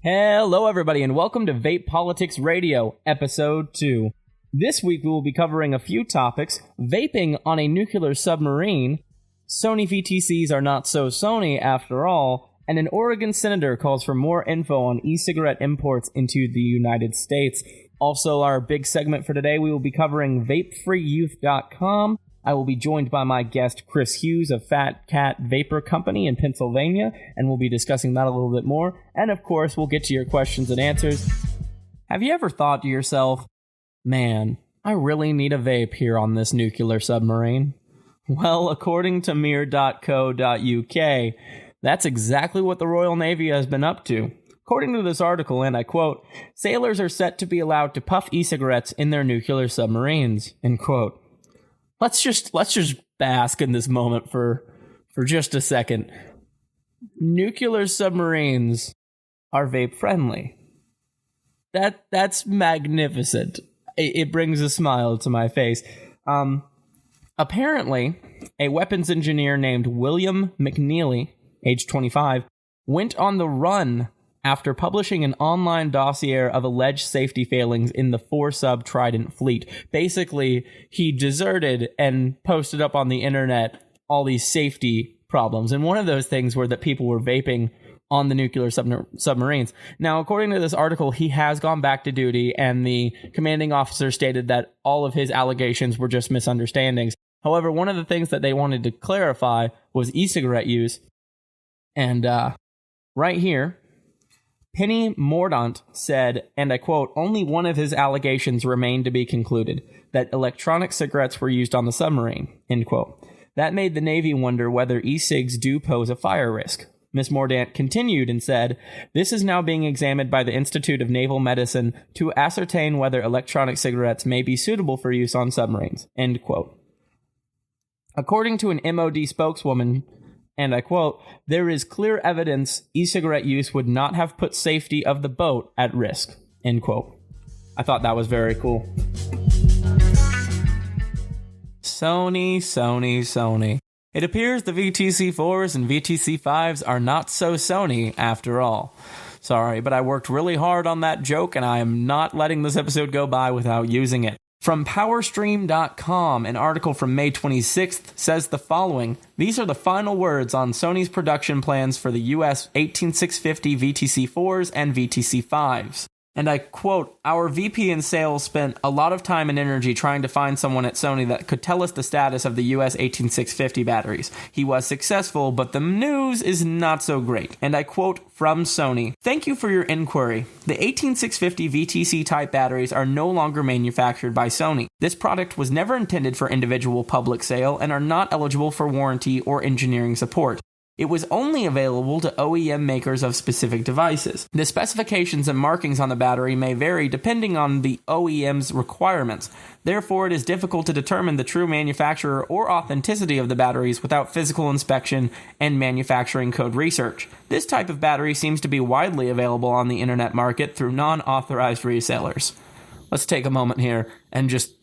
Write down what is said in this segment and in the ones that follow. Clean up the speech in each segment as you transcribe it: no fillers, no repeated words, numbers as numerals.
Hello, everybody, and welcome to Vape Politics Radio, Episode 2. This week, we will be covering a few topics: vaping on a nuclear submarine, Sony VTCs are not so Sony after all, and an Oregon senator calls for more info on e-cigarette imports into the United States. Also, our big segment for today, we will be covering VapeFreeYouth.com. I will be joined by my guest, Chris Hughes of Fat Cat Vapor Company in Pennsylvania, and we'll be discussing that a little bit more. And of course, we'll get to your questions and answers. Have you ever thought to yourself, man, I really need a vape here on this nuclear submarine? Well, according to mir.co.uk, that's exactly what the Royal Navy has been up to. According to this article, and I quote, sailors are set to be allowed to puff e-cigarettes in their nuclear submarines, end quote. Let's just bask in this moment for just a second. Nuclear submarines are vape friendly. That's magnificent. It brings a smile to my face. Apparently, a weapons engineer named William McNeely, age 25, went on the run after publishing an online dossier of alleged safety failings in the 4-sub Trident fleet. Basically, he deserted and posted up on the internet all these safety problems. And one of those things were that people were vaping on the nuclear submarines. Now, according to this article, he has gone back to duty, and the commanding officer stated that all of his allegations were just misunderstandings. However, one of the things that they wanted to clarify was e-cigarette use. And right here, Penny Mordaunt said, and I quote, only one of his allegations remained to be concluded, that electronic cigarettes were used on the submarine, end quote. That made the Navy wonder whether e-cigs do pose a fire risk. Ms. Mordaunt continued and said, this is now being examined by the Institute of Naval Medicine to ascertain whether electronic cigarettes may be suitable for use on submarines, end quote. According to an MOD spokeswoman, and I quote, there is clear evidence e-cigarette use would not have put safety of the boat at risk, end quote. I thought that was very cool. Sony. It appears the VTC4s and VTC5s are not so Sony after all. Sorry, but I worked really hard on that joke, and I am not letting this episode go by without using it. From PowerStream.com, an article from May 26th says the following. These are the final words on Sony's production plans for the US 18650 VTC4s and VTC5s. And I quote, our VP in sales spent a lot of time and energy trying to find someone at Sony that could tell us the status of the US 18650 batteries. He was successful, but the news is not so great. And I quote from Sony, thank you for your inquiry. The 18650 VTC type batteries are no longer manufactured by Sony. This product was never intended for individual public sale and are not eligible for warranty or engineering support. It was only available to OEM makers of specific devices. The specifications and markings on the battery may vary depending on the OEM's requirements. Therefore, it is difficult to determine the true manufacturer or authenticity of the batteries without physical inspection and manufacturing code research. This type of battery seems to be widely available on the internet market through non-authorized resellers. Let's take a moment here and just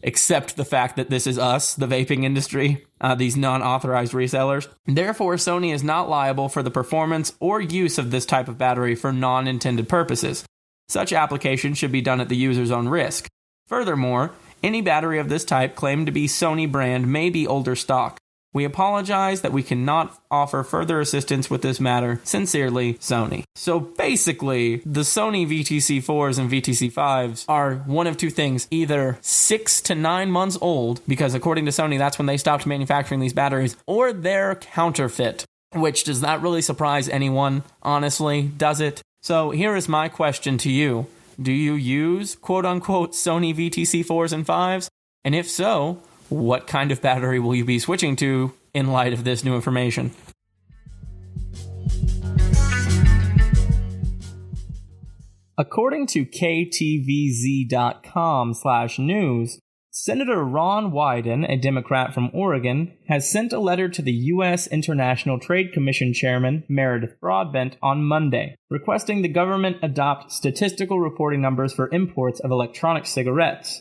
accept the fact that this is us, the vaping industry, these non-authorized resellers. Therefore, Sony is not liable for the performance or use of this type of battery for non-intended purposes. Such application should be done at the user's own risk. Furthermore, any battery of this type claimed to be Sony brand may be older stock. We apologize that we cannot offer further assistance with this matter. Sincerely, Sony. So basically, the Sony VTC4s and VTC5s are one of two things. Either 6 to 9 months old, because according to Sony, that's when they stopped manufacturing these batteries, or they're counterfeit, which does not really surprise anyone, honestly, does it? So here is my question to you. Do you use quote-unquote Sony VTC4s and 5s? And if so, what kind of battery will you be switching to in light of this new information? According to KTVZ.com/news, Senator Ron Wyden, a Democrat from Oregon, has sent a letter to the U.S. International Trade Commission Chairman Meredith Broadbent on Monday, requesting the government adopt statistical reporting numbers for imports of electronic cigarettes.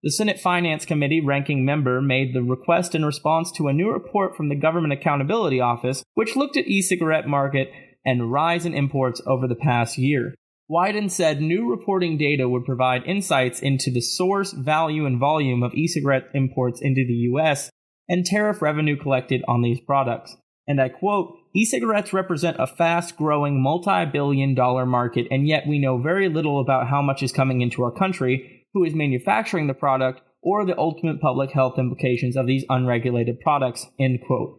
The Senate Finance Committee ranking member made the request in response to a new report from the Government Accountability Office, which looked at e-cigarette market and rise in imports over the past year. Wyden said new reporting data would provide insights into the source, value, and volume of e-cigarette imports into the U.S. and tariff revenue collected on these products. And I quote, "E-cigarettes represent a fast-growing multi-billion-dollar market, and yet we know very little about how much is coming into our country, who is manufacturing the product, or the ultimate public health implications of these unregulated products," end quote.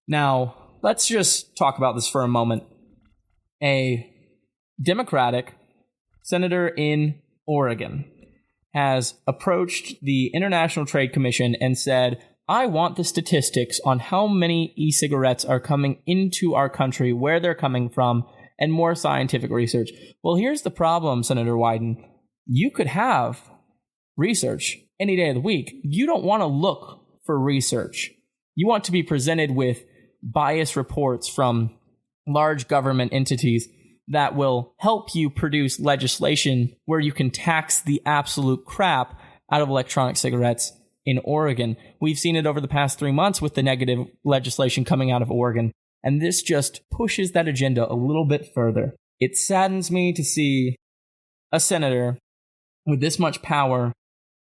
Now, let's just talk about this for a moment. A Democratic senator in Oregon has approached the International Trade Commission and said, "I want the statistics on how many e-cigarettes are coming into our country, where they're coming from, and more scientific research." Well, here's the problem, Senator Wyden. You could have research any day of the week. You don't want to look for research. You want to be presented with biased reports from large government entities that will help you produce legislation where you can tax the absolute crap out of electronic cigarettes in Oregon. We've seen it over the past 3 months with the negative legislation coming out of Oregon, and this just pushes that agenda a little bit further. It saddens me to see a senator with this much power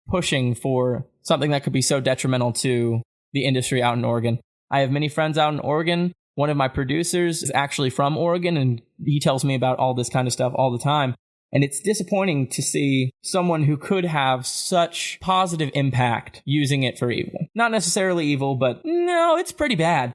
pushing for something that could be so detrimental to the industry out in Oregon. I have many friends out in Oregon. One of my producers is actually from Oregon, and he tells me about all this kind of stuff all the time. And it's disappointing to see someone who could have such positive impact using it for evil. Not necessarily evil, but no, it's pretty bad.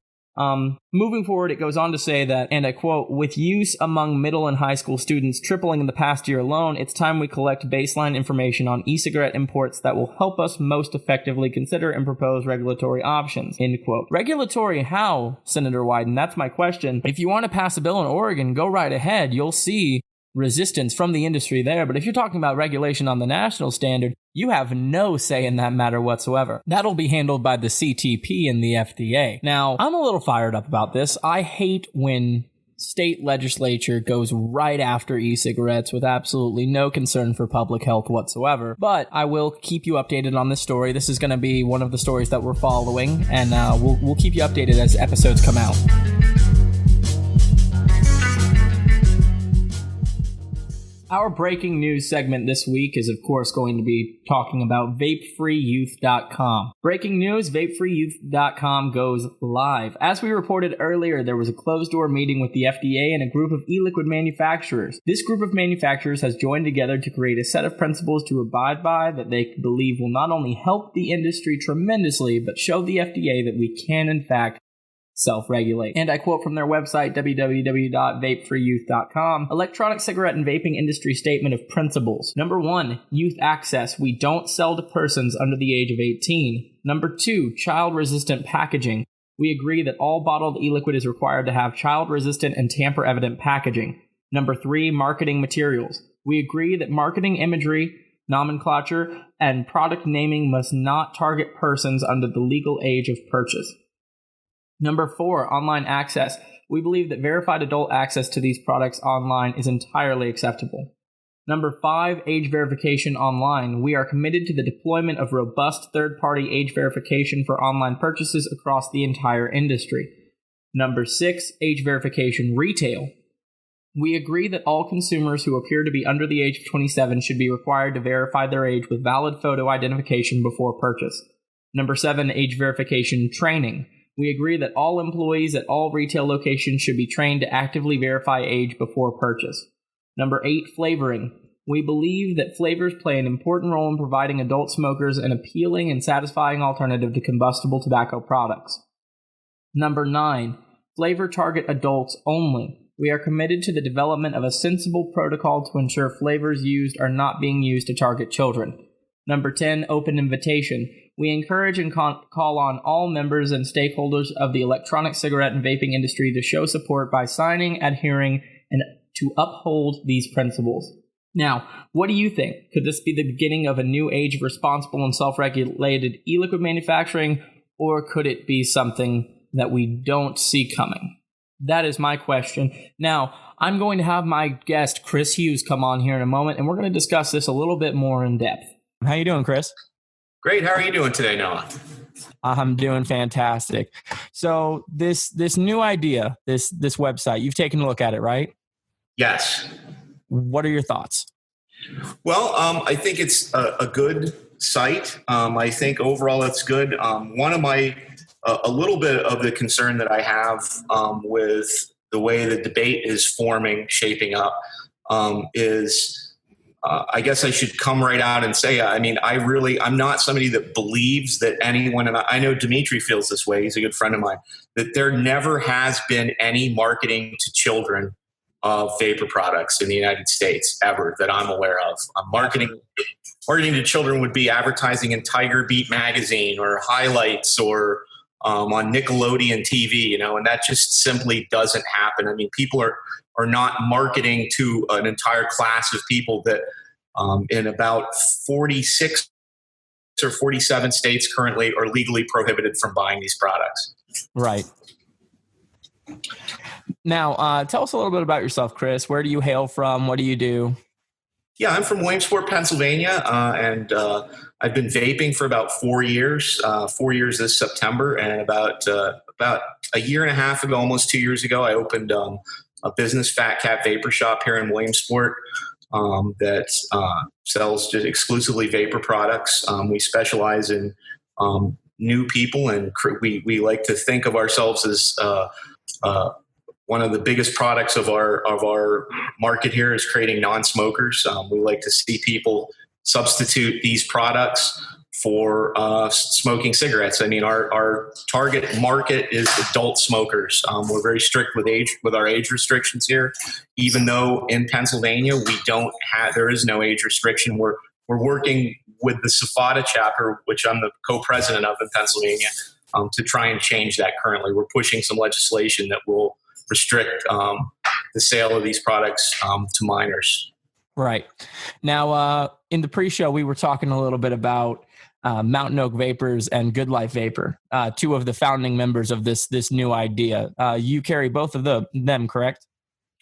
Moving forward, it goes on to say that, and I quote, "With use among middle and high school students tripling in the past year alone, it's time we collect baseline information on e-cigarette imports that will help us most effectively consider and propose regulatory options," end quote. Regulatory how, Senator Wyden? That's my question. If you want to pass a bill in Oregon, go right ahead. You'll see resistance from the industry there. But if you're talking about regulation on the national standard, you have no say in that matter whatsoever. That'll be handled by the CTP and the FDA. Now, I'm a little fired up about this. I hate when state legislature goes right after e-cigarettes with absolutely no concern for public health whatsoever. But I will keep you updated on this story. This is going to be one of the stories that we're following, and we'll keep you updated as episodes come out. Our breaking news segment this week is, of course, going to be talking about VapeFreeYouth.com. Breaking news, VapeFreeYouth.com goes live. As we reported earlier, there was a closed-door meeting with the FDA and a group of e-liquid manufacturers. This group of manufacturers has joined together to create a set of principles to abide by that they believe will not only help the industry tremendously, but show the FDA that we can, in fact, self-regulate. And I quote from their website, www.vapefreeyouth.com, electronic cigarette and vaping industry statement of principles. Number 1, youth access. We don't sell to persons under the age of 18. Number 2, child-resistant packaging. We agree that all bottled e-liquid is required to have child-resistant and tamper-evident packaging. Number 3, marketing materials. We agree that marketing imagery, nomenclature, and product naming must not target persons under the legal age of purchase. Number 4, online access. We believe that verified adult access to these products online is entirely acceptable. Number 5, age verification online. We are committed to the deployment of robust third-party age verification for online purchases across the entire industry. Number 6, age verification retail. We agree that all consumers who appear to be under the age of 27 should be required to verify their age with valid photo identification before purchase. Number 7, age verification training. We agree that all employees at all retail locations should be trained to actively verify age before purchase. Number 8, flavoring. We believe that flavors play an important role in providing adult smokers an appealing and satisfying alternative to combustible tobacco products. Number 9, flavor target adults only. We are committed to the development of a sensible protocol to ensure flavors used are not being used to target children. Number 10, open invitation. We encourage and call on all members and stakeholders of the electronic cigarette and vaping industry to show support by signing, adhering, and to uphold these principles. Now, what do you think? Could this be the beginning of a new age of responsible and self-regulated e-liquid manufacturing, or could it be something that we don't see coming? That is my question. Now, I'm going to have my guest, Chris Hughes, come on here in a moment, and we're going to discuss this a little bit more in depth. How you doing, Chris? Great. How are you doing today, Noah? I'm doing fantastic. So this new idea, this website, you've taken a look at it, right? Yes. What are your thoughts? Well, I think it's a good site. I think overall it's good. One of my a little bit of the concern that I have with the way the debate is shaping up, is I guess I should come right out and say, I mean, I'm not somebody that believes that anyone, and I know Dimitri feels this way, he's a good friend of mine, that there never has been any marketing to children of vapor products in the United States ever that I'm aware of. Marketing to children would be advertising in Tiger Beat magazine or highlights or on Nickelodeon TV, and that just simply doesn't happen. I mean, people are not marketing to an entire class of people that in about 46 or 47 states currently are legally prohibited from buying these products. Right. Now, tell us a little bit about yourself, Chris. Where do you hail from? What do you do? Yeah, I'm from Williamsport, Pennsylvania, and I've been vaping for about 4 years. 4 years this September, and about a year and a half ago, almost 2 years ago, I opened a business, Fat Cat Vapor Shop, here in Williamsport that sells just exclusively vapor products. We specialize in new people, and we like to think of ourselves as one of the biggest products of our market here is creating non-smokers. We like to see people substitute these products for smoking cigarettes. I mean, our target market is adult smokers. We're very strict with our age restrictions here, even though in Pennsylvania there is no age restriction. We're working with the SFATA chapter, which I'm the co-president of in Pennsylvania, to try and change that. Currently, we're pushing some legislation that will restrict the sale of these products to minors. Right. Now, in the pre-show, we were talking a little bit about Mountain Oak Vapors and Good Life Vapor, two of the founding members of this new idea. You carry both of them, correct?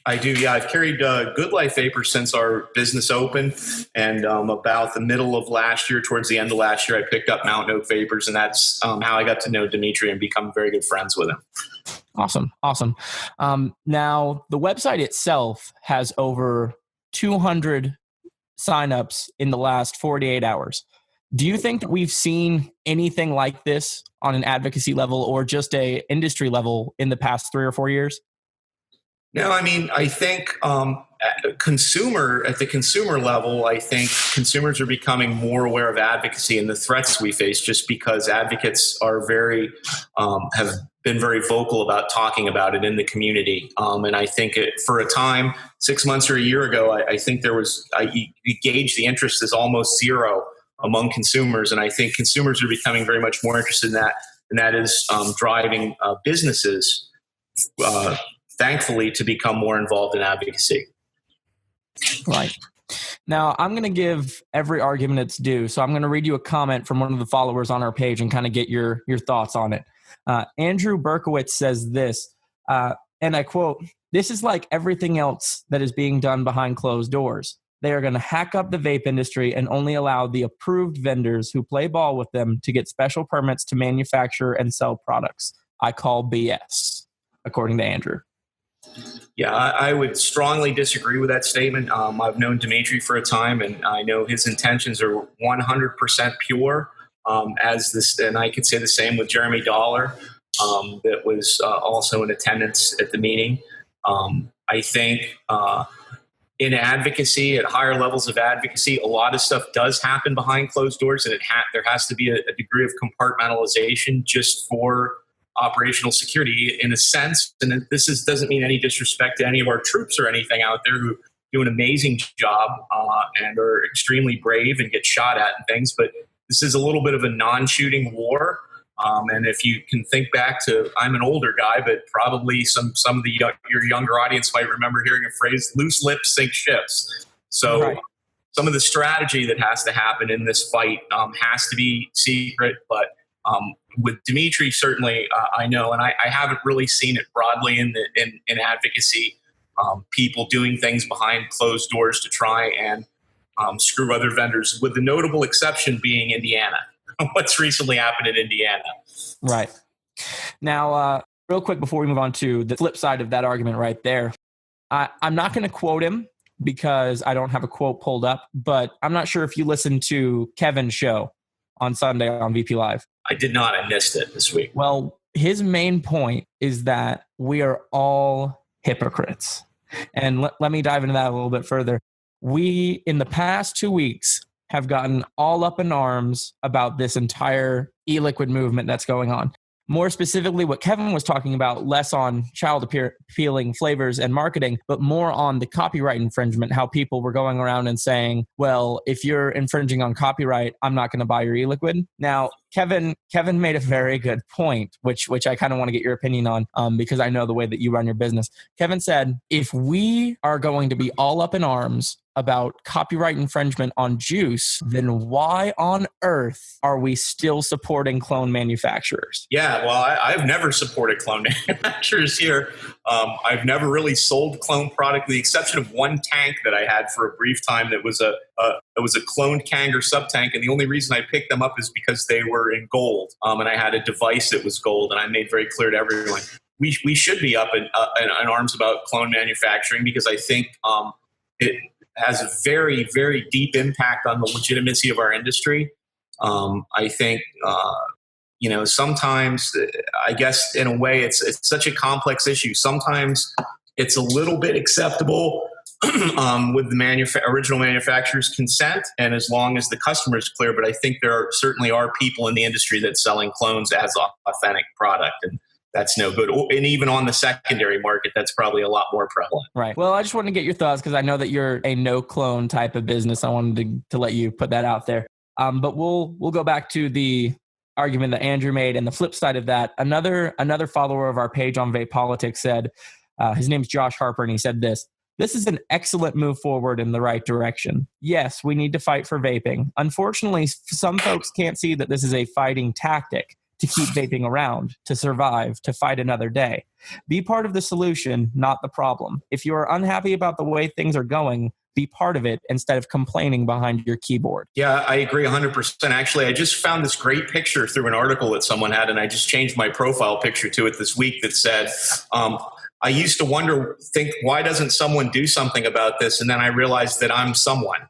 I do, yeah. I've carried Good Life Vapor since our business opened, and about the middle of last year, towards the end of last year, I picked up Mountain Oak Vapors, and that's how I got to know Dimitri and become very good friends with him. Awesome. Now, the website itself has over 200 signups in the last 48 hours. Do you think that we've seen anything like this on an advocacy level or just a industry level in the past 3 or 4 years? No, I mean, I think at the consumer level, I think consumers are becoming more aware of advocacy and the threats we face, just because advocates are have been very vocal about talking about it in the community. And I think for a time, 6 months or a year ago, I think you gauge the interest as almost zero among consumers. And I think consumers are becoming very much more interested in that. And that is driving businesses, thankfully, to become more involved in advocacy. Right. Now, I'm going to give every argument its due. So I'm going to read you a comment from one of the followers on our page and kind of get your thoughts on it. Andrew Berkowitz says this, and I quote, "This is like everything else that is being done behind closed doors. They are going to hack up the vape industry and only allow the approved vendors who play ball with them to get special permits to manufacture and sell products. I call BS," according to Andrew. Yeah, I would strongly disagree with that statement. I've known Dimitri for a time, and I know his intentions are 100% pure. And I could say the same with Jeremy Dollar, that was also in attendance at the meeting. I think in advocacy, at higher levels of advocacy, a lot of stuff does happen behind closed doors, and there has to be a degree of compartmentalization just for operational security, in a sense. And doesn't mean any disrespect to any of our troops or anything out there who do an amazing job and are extremely brave and get shot at and things. But this is a little bit of a non-shooting war. And if you can think back to, I'm an older guy, but probably some of your younger audience might remember hearing a phrase, "loose lips sink ships." So right. Some of the strategy that has to happen in this fight has to be secret, but with Dimitri, certainly I know, and I haven't really seen it broadly in advocacy, people doing things behind closed doors to try and screw other vendors, with the notable exception being Indiana. what's recently happened in Indiana. Right. Now, real quick before we move on to the flip side of that argument right there, I'm not going to quote him because I don't have a quote pulled up, but I'm not sure if you listened to Kevin's show on Sunday on VP Live. I did not. I missed it this week. Well, his main point is that we are all hypocrites. And let me dive into that a little bit further. We, in the past 2 weeks, have gotten all up in arms about this entire e-liquid movement that's going on. More specifically, what Kevin was talking about, less on child appealing flavors and marketing, but more on the copyright infringement, how people were going around and saying, well, if you're infringing on copyright, I'm not going to buy your e-liquid. Now, Kevin made a very good point, which I kind of want to get your opinion on because I know the way that you run your business. Kevin said, if we are going to be all up in arms about copyright infringement on juice, then why on earth are we still supporting clone manufacturers? Yeah, well, I've never supported clone manufacturers here. I've never really sold clone product, with the exception of one tank that I had for a brief time that was a cloned Kanger sub-tank, and the only reason I picked them up is because they were in gold, and I had a device that was gold, and I made very clear to everyone, we should be up in arms about clone manufacturing, because I think it has a very, very deep impact on the legitimacy of our industry. I think, sometimes, I guess in a way, it's such a complex issue. Sometimes it's a little bit acceptable with the original manufacturer's consent, and as long as the customer is clear. But I think there certainly are people in the industry that's selling clones as authentic product, and that's no good. And even on the secondary market, that's probably a lot more prevalent. Right. Well, I just wanted to get your thoughts because I know that you're a no clone type of business. I wanted to let you put that out there. But we'll go back to the argument that Andrew made, and the flip side of that. Another follower of our page on Vape Politics said, his name's Josh Harper, and he said this is an excellent move forward in the right direction. Yes, we need to fight for vaping. Unfortunately, some folks can't see that this is a fighting tactic to keep vaping around, to survive, to fight another day. Be part of the solution, not the problem. If you are unhappy about the way things are going, be part of it instead of complaining behind your keyboard. Yeah, I agree 100%. Actually, I just found this great picture through an article that someone had, and I just changed my profile picture to it this week that said, I used to think, why doesn't someone do something about this? And then I realized that I'm someone.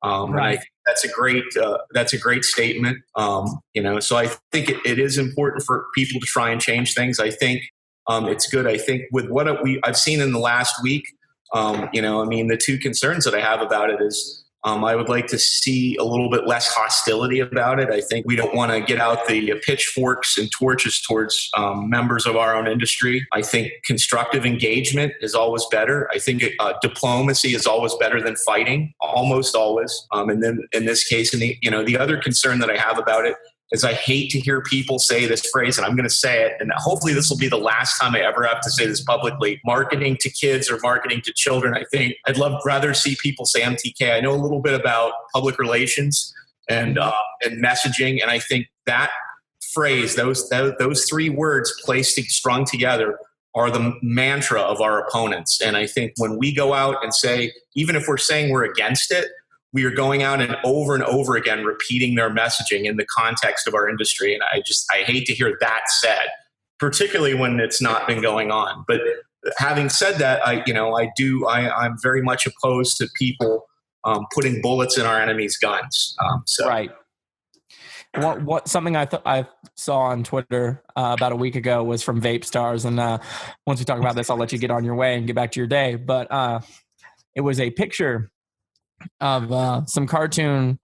Right. And I think that's a great statement. So I think it is important for people to try and change things. I think it's good. I think with what I've seen in the last week, the two concerns that I have about it is I would like to see a little bit less hostility about it. I think we don't want to get out the pitchforks and torches towards members of our own industry. I think constructive engagement is always better. I think diplomacy is always better than fighting, almost always. And then in this case, the other concern that I have about it is I hate to hear people say this phrase, and I'm going to say it, and hopefully this will be the last time I ever have to say this publicly, marketing to kids or marketing to children. I think I'd rather see people say MTK. I know a little bit about public relations and messaging, and I think that phrase, those three words placed strung together, are the mantra of our opponents. And I think when we go out and say, even if we're saying we're against it, we are going out and over again repeating their messaging in the context of our industry. And I hate to hear that said, particularly when it's not been going on. But having said that, I'm very much opposed to people putting bullets in our enemies' guns. Right. What something I saw on Twitter about a week ago was from Vape Stars. And once we talk about this, I'll let you get on your way and get back to your day. But it was a picture of some cartoon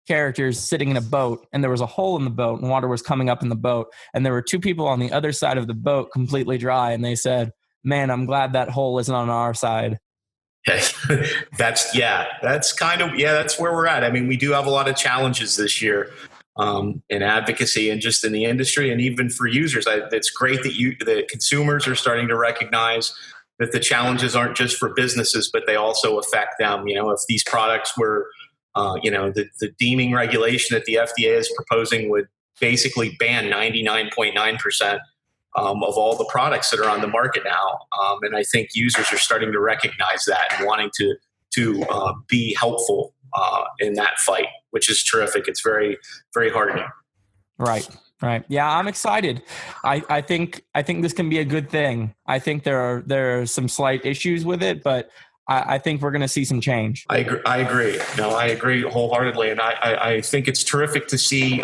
characters sitting in a boat, and there was a hole in the boat and water was coming up in the boat, and there were two people on the other side of the boat completely dry, and they said, man, I'm glad that hole isn't on our side. That's where we're at. I mean, we do have a lot of challenges this year in advocacy and just in the industry, and even for users. It's great that consumers are starting to recognize that the challenges aren't just for businesses, but they also affect them. If these products were, the deeming regulation that the FDA is proposing would basically ban 99.9% of all the products that are on the market now. And I think users are starting to recognize that and wanting to be helpful in that fight, which is terrific. It's very, very heartening. Right. Yeah, I'm excited. I think this can be a good thing. I think there are some slight issues with it, but I think we're going to see some change. I agree. No, I agree wholeheartedly. And I think it's terrific to see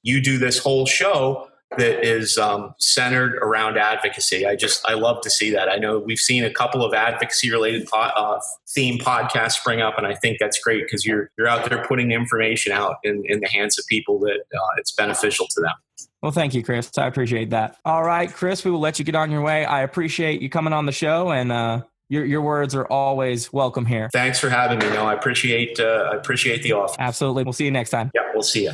you do this whole show that is centered around advocacy. I love to see that. I know we've seen a couple of advocacy related theme podcasts spring up, and I think that's great because you're out there putting the information out in the hands of people that it's beneficial to them. Well, thank you, Chris. I appreciate that. All right, Chris, we will let you get on your way. I appreciate you coming on the show, and your words are always welcome here. Thanks for having me. No, I appreciate the offer. Absolutely. We'll see you next time. Yeah, we'll see you.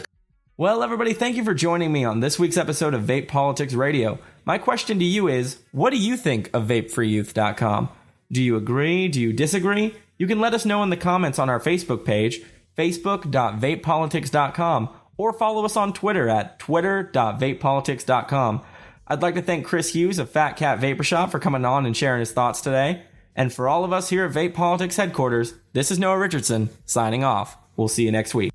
Well, everybody, thank you for joining me on this week's episode of Vape Politics Radio. My question to you is, what do you think of VapeFreeYouth.com? Do you agree? Do you disagree? You can let us know in the comments on our Facebook page, facebook.vapepolitics.com, or follow us on Twitter at twitter.vapepolitics.com. I'd like to thank Chris Hughes of Fat Cat Vapor Shop for coming on and sharing his thoughts today. And for all of us here at Vape Politics headquarters, this is Noah Richardson signing off. We'll see you next week.